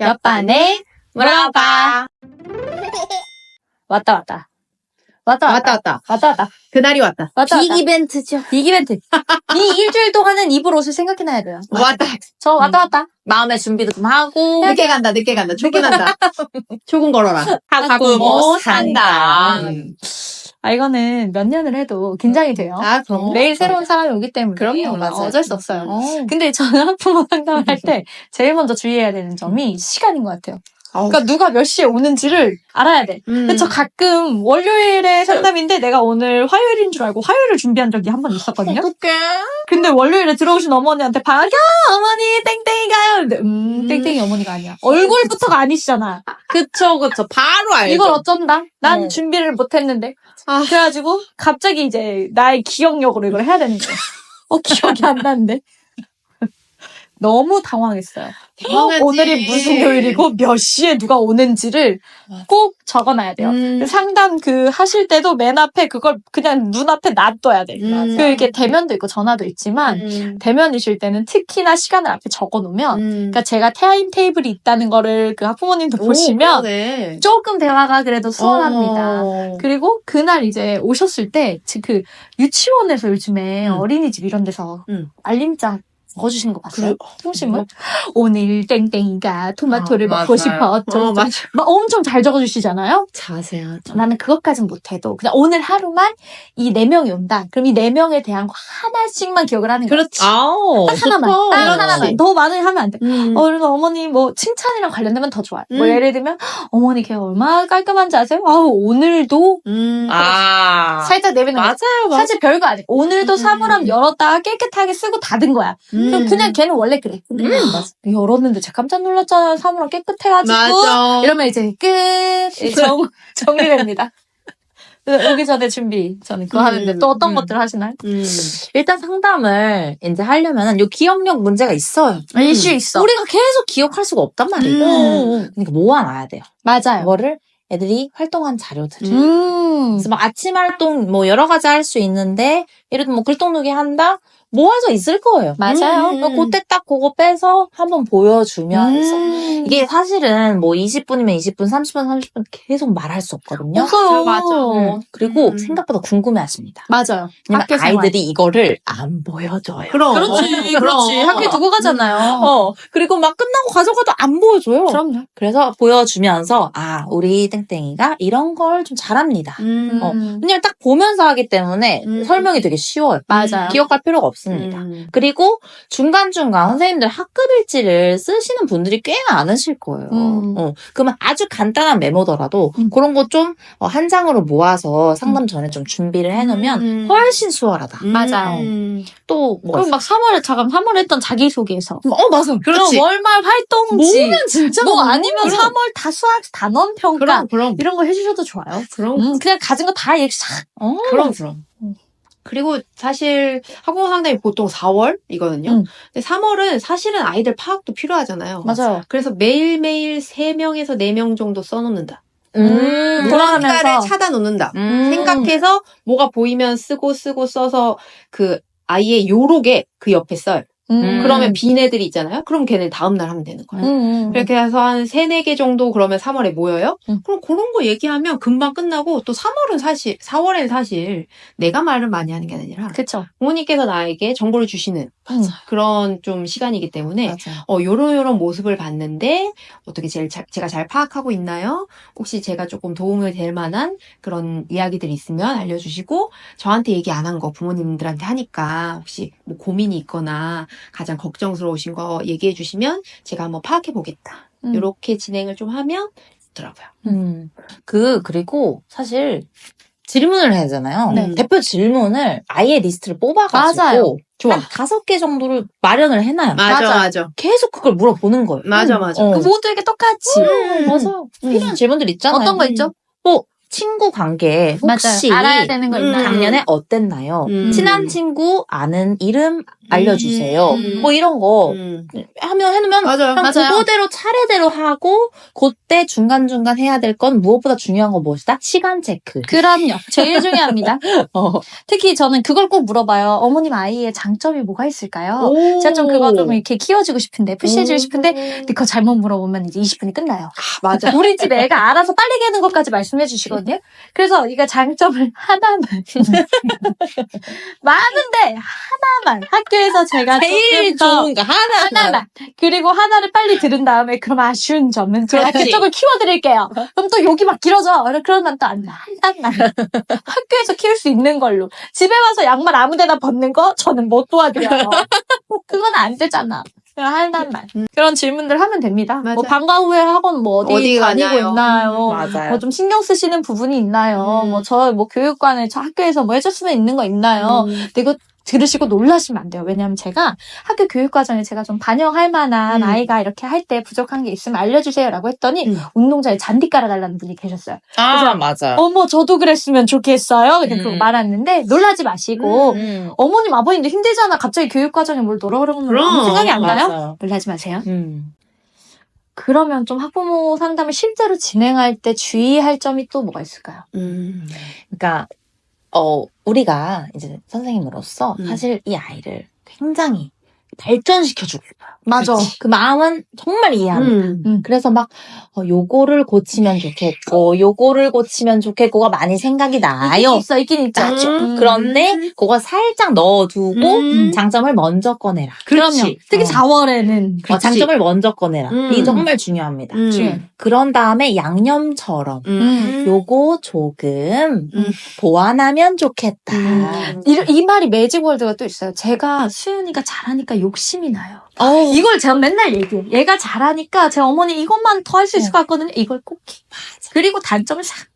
옆반에 물어봐. 왔다. 그날이 왔다. 빅 이벤트죠. 빅 이벤트. 이 일주일 동안은 입을 옷을 생각해놔야 돼요. 왔다. 저 왔다. 마음의 준비도 좀 하고. 늦게 간다. 출근한다. 출근 걸어라. 하고 뭐 산다. 이거는 몇 년을 해도 긴장이 돼요. 그럼. 매일 새로운 사람이 오기 때문에. 그럼요, 맞아요. 어쩔 수 없어요. 근데 저는 학부모 상담할 때 제일 먼저 주의해야 되는 점이 시간인 것 같아요. 그러니까 누가 몇 시에 오는지를 알아야 돼. 근데 저 가끔 월요일에 상담인데 내가 오늘 화요일인 줄 알고 화요일을 준비한 적이 한 번 있었거든요. 어떡해. 근데 월요일에 들어오신 어머니한테 어머니 땡땡이가요. 근데 땡땡이 어머니가 아니야. 얼굴부터가 아니시잖아. 그쵸. 바로 알죠. 이걸 어쩐다? 난 준비를 못했는데. 그래가지고 갑자기 이제 나의 기억력으로 이걸 해야 되는 거야. 기억이 안 나는데. 너무 당황했어요. 당황하지. 오늘이 무슨 요일이고 몇 시에 누가 오는지를 꼭 적어놔야 돼요. 상담 하실 때도 맨 앞에 그걸 그냥 눈앞에 놔둬야 돼. 이렇게 대면도 있고 전화도 있지만 대면이실 때는 특히나 시간을 앞에 적어놓으면 그러니까 제가 타임 테이블이 있다는 거를 그 학부모님도 보시면 그러네. 조금 대화가 그래도 수월합니다. 그리고 그날 이제 오셨을 때 그 유치원에서 요즘에 어린이집 이런 데서 알림장 적어주신 거 봤어요? 통신문? 오늘 땡땡이가 토마토를 먹고 싶어. 맞아. 막 엄청 잘 적어주시잖아요? 자세하죠. 나는 그것까진 못해도 그냥 오늘 하루만 이 4명이 온다. 그럼 이 4명에 대한 거 하나씩만 기억을 하는 거야. 그렇지. 딱 하나만. 딱 그렇지. 하나만. 더 많이 하면 안 돼. 그래서 어머니 뭐 칭찬이랑 관련되면 더 좋아요. 뭐 예를 들면 어머니 걔 얼마나 깔끔한지 아세요? 오늘도 살짝 내뱉는 거. 맞아요. 사실 별거 아니에요. 오늘도 사물함 열었다가 깨끗하게 쓰고 닫은 거야. 그럼 그냥 걔는 원래 그래. 열었는데 제가 깜짝 놀랐잖아요. 사물함 깨끗해가지고. 맞아. 이러면 이제 끝. 정리됩니다. 오기 전에 준비. 저는 그거 하는데 또 어떤 것들 하시나요? 일단 상담을 이제 하려면은 요 기억력 문제가 있어요. 이슈 있어. 우리가 계속 기억할 수가 없단 말이에요. 그러니까 모아놔야 돼요. 맞아요. 그거를 애들이 활동한 자료들을. 음. 그래서 막 아침 활동 뭐 여러 가지 할 수 있는데 예를 들면 뭐 글똥누기 한다? 모아져 있을 거예요. 맞아요. 그때 딱 그거 빼서 한번 보여주면서 이게 사실은 뭐 20분이면 20분, 30분, 30분 계속 말할 수 없거든요. 없어요. 맞아. 그리고 생각보다 궁금해하십니다. 맞아요. 왜냐면 학교 생활. 아이들이 이거를 안 보여줘요. 그럼. 그렇지. 학교에 두고 가잖아요. 그리고 막 끝나고 가져가도 안 보여줘요. 그럼요. 그래서 보여주면서 우리 땡땡이가 이런 걸 좀 잘합니다. 왜냐면 딱 보면서 하기 때문에 설명이 되게 쉬워요. 맞아요. 기억할 필요가 없습니다. 그리고 중간중간 선생님들 학급 일지를 쓰시는 분들이 꽤 많으실 거예요. 그러면 아주 간단한 메모더라도 그런 거 좀 한 장으로 모아서 상담 전에 좀 준비를 해놓으면 훨씬 수월하다. 맞아요. 또 뭐가 그럼 막 3월에 했던 자기소개서. 맞아. 그렇지. 월말 활동지. 뭐면 진짜 뭐 너무 아니면 3월 다 수학 단원 평가. 그럼. 이런 거 해주셔도 좋아요. 그럼. 그냥 가진 거 다 얘기 싹. 그럼. 그리고 사실 학부모 상담이 보통 4월이거든요. 근데 3월은 사실은 아이들 파악도 필요하잖아요. 맞아요. 그래서 매일매일 3명에서 4명 정도 써놓는다. 돌아가면서. 무언가를 찾아 놓는다. 생각해서 뭐가 보이면 쓰고 써서 그 아이의 요록에 그 옆에 써요. 그러면 빈 애들이 있잖아요. 그럼 걔네 다음날 하면 되는 거예요. 그렇게 해서 한 3-4개 정도 그러면 3월에 모여요. 그럼 그런 거 얘기하면 금방 끝나고 또 4월엔 사실 내가 말을 많이 하는 게 아니라 그쵸. 부모님께서 나에게 정보를 주시는 그런 좀 시간이기 때문에 맞아요. 요런 모습을 봤는데 어떻게 제가 잘 파악하고 있나요? 혹시 제가 조금 도움이 될 만한 그런 이야기들이 있으면 알려주시고 저한테 얘기 안 한 거 부모님들한테 하니까 혹시 뭐 고민이 있거나 가장 걱정스러우신 거 얘기해 주시면 제가 한번 파악해 보겠다. 이렇게 진행을 좀 하면 좋더라고요. 그리고 사실 질문을 해야 되잖아요. 네. 대표 질문을 아예 리스트를 뽑아가지고 맞아요. 좋아. 한 5개 정도를 마련을 해놔요. 맞아. 계속 그걸 물어보는 거예요. 맞아. 그 모두에게 똑같이. 맞아. 필요한 질문들 있잖아요. 어떤 거 있죠? 친구 관계 혹시 맞아요. 알아야 되는 거 있나요? 작년에 어땠나요? 친한 친구 아는 이름 알려주세요. 뭐 이런 거 해놓으면 맞아요. 그냥 그거대로 차례대로 하고 그때 중간중간 해야 될 건 무엇보다 중요한 건 무엇이다? 시간 체크. 그럼요. 제일 중요합니다. 특히 저는 그걸 꼭 물어봐요. 어머님 아이의 장점이 뭐가 있을까요? 제가 좀 그거 좀 이렇게 키워주고 싶은데, 푸시해주고 싶은데, 근데 그거 잘못 물어보면 이제 20분이 끝나요. 맞아. 우리 집 애가 알아서 빨리 개는 것까지 말씀해 주시거든요. 그래서 이거 장점을 하나만. 많은데, 하나만. 학교에서 제가 제일 조금 더 좋은 거 하나만. 그리고 하나를 빨리 들은 다음에 그럼 아쉬운 점은 제가 그렇지. 그쪽을 키워드릴게요. 그럼 또 여기 막 길어져. 그러면 또 안 돼. 하나만. 학교에서 키울 수 있는 걸로. 집에 와서 양말 아무데나 벗는 거 저는 못 도와드려요. 그건 안 되잖아. 하나만. 그런 질문들 하면 됩니다. 맞아. 뭐 방과 후에 학원 뭐 어디 다니고 가나요? 있나요? 맞아요. 뭐 좀 신경 쓰시는 부분이 있나요? 뭐 저 뭐 교육관에 저 학교에서 뭐 해줬으면 있는 거 있나요? 근데 이거 들으시고 놀라시면 안 돼요. 왜냐하면 제가 학교 교육 과정에 제가 좀 반영할 만한 아이가 이렇게 할 때 부족한 게 있으면 알려주세요라고 했더니 운동장에 잔디 깔아달라는 분이 계셨어요. 맞아요. 어머 저도 그랬으면 좋겠어요. 그냥 그러고 말았는데 놀라지 마시고 어머님 아버님도 힘들잖아. 갑자기 교육 과정에 뭘 넣으라 그러면 아무 생각이 안 나요? 맞아요. 놀라지 마세요. 그러면 좀 학부모 상담을 실제로 진행할 때 주의할 점이 또 뭐가 있을까요? 그러니까 우리가 이제 선생님으로서 사실 이 아이를 굉장히 발전시켜주고 싶어요. 맞아. 그 마음은 정말 이해합니다. 그래서 막 요거를 고치면 좋겠고 요거를 고치면 좋겠고가 많이 생각이 나요. 있긴 있죠. 그런데 그거 살짝 넣어두고 장점을 먼저 꺼내라. 그럼요. 특히 4월에는 장점을 먼저 꺼내라. 이게 정말 중요합니다. 그런 다음에 양념처럼 요거 조금 보완하면 좋겠다. 이 말이 매직월드가 또 있어요. 제가 수윤이가 잘하니까 욕심이 나요. 이걸 제가 맨날 얘기해요. 얘가 잘하니까 제 어머니 이것만 더 할 수 있을 것 같거든요. 이걸 꼭 해. 그리고 단점을 싹.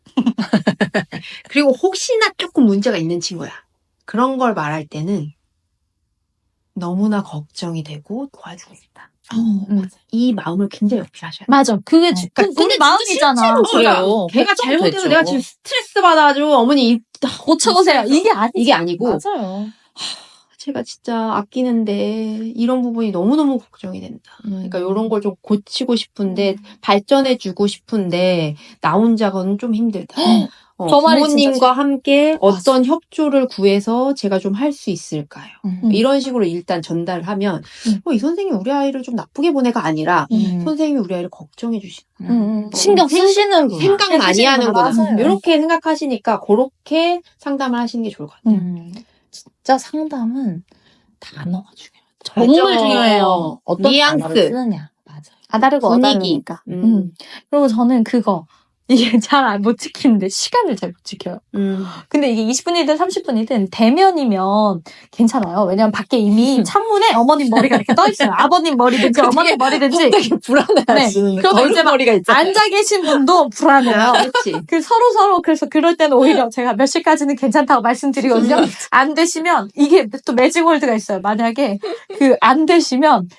그리고 혹시나 조금 문제가 있는 친구야. 그런 걸 말할 때는 너무나 걱정이 되고 도와주고 싶다. 이 마음을 굉장히 어필하셔야 돼요. 맞아. 그게 근데 마음이잖아. 그래요. 걔가 잘못해서 되죠. 내가 지금 스트레스 받아가지고 어머니 고쳐보세요. 이게 아니고 맞아요. 제가 진짜 아끼는데 이런 부분이 너무너무 걱정이 된다. 그러니까 이런 걸 좀 고치고 싶은데 발전해주고 싶은데 나 혼자는 좀 힘들다. 저 말이 부모님과 함께 어떤 협조를 구해서 제가 좀 할 수 있을까요? 이런 식으로 일단 전달을 하면 이 선생님이 우리 아이를 좀 나쁘게 보내가 아니라 선생님이 우리 아이를 걱정해 주시는 신경 쓰시는구나. 생각 많이 하는구나. 맞아요. 이렇게 생각하시니까 그렇게 상담을 하시는 게 좋을 것 같아요. 진짜 상담은 단어가 중요해요. 정말 맞아. 중요해요. 어떤 뉘앙스. 단어를 쓰느냐. 맞아요. 다르고 분위기. 어다르니까. 그리고 저는 그거 이게 잘 못 지키는데 시간을 잘 못 지켜요. 근데 이게 20분이든 30분이든 대면이면 괜찮아요. 왜냐면 밖에 이미 창문에 어머님 머리가 이렇게 떠 있어요. 아버님 머리든지 어머님 머리든지. 되게 불안해하시는 그러면 이제 막 머리가 있잖아요. 앉아 계신 분도 불안해요. 그렇지. 그 서로 그래서 그럴 때는 오히려 제가 몇 시까지는 괜찮다고 말씀드리거든요. 안 되시면 이게 또 매직월드가 있어요. 만약에 그 안 되시면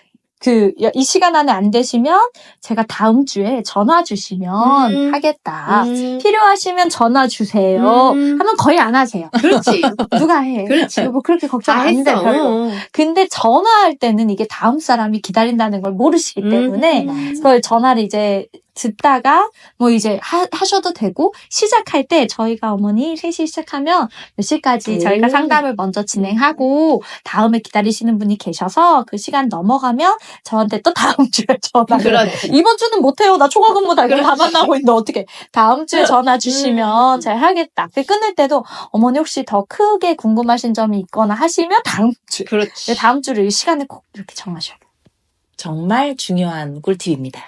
이 시간 안에 안 되시면 제가 다음 주에 전화 주시면 하겠다. 필요하시면 전화 주세요. 하면 거의 안 하세요. 그렇지. 누가 해? 그렇지. 뭐 그렇게 걱정 다 안 돼. 했어. 별로. 근데 전화할 때는 이게 다음 사람이 기다린다는 걸 모르시기 때문에 그걸 전화를 이제 듣다가 뭐 이제 하셔도 되고 시작할 때 저희가 어머니 3시 시작하면 몇 시까지 저희가 상담을 먼저 진행하고 다음에 기다리시는 분이 계셔서 그 시간 넘어가면 저한테 또 다음 주에 전화. 그렇지. 이번 주는 못해요. 나 초과근무 달걀 다 만나고 있는데 어떻게 다음 주에 전화 주시면 잘 하겠다. 그 끊을 때도 어머니 혹시 더 크게 궁금하신 점이 있거나 하시면 다음 주. 그렇지. 다음 주를 이 시간을 꼭 이렇게 정하셔야 돼요. 정말 중요한 꿀팁입니다.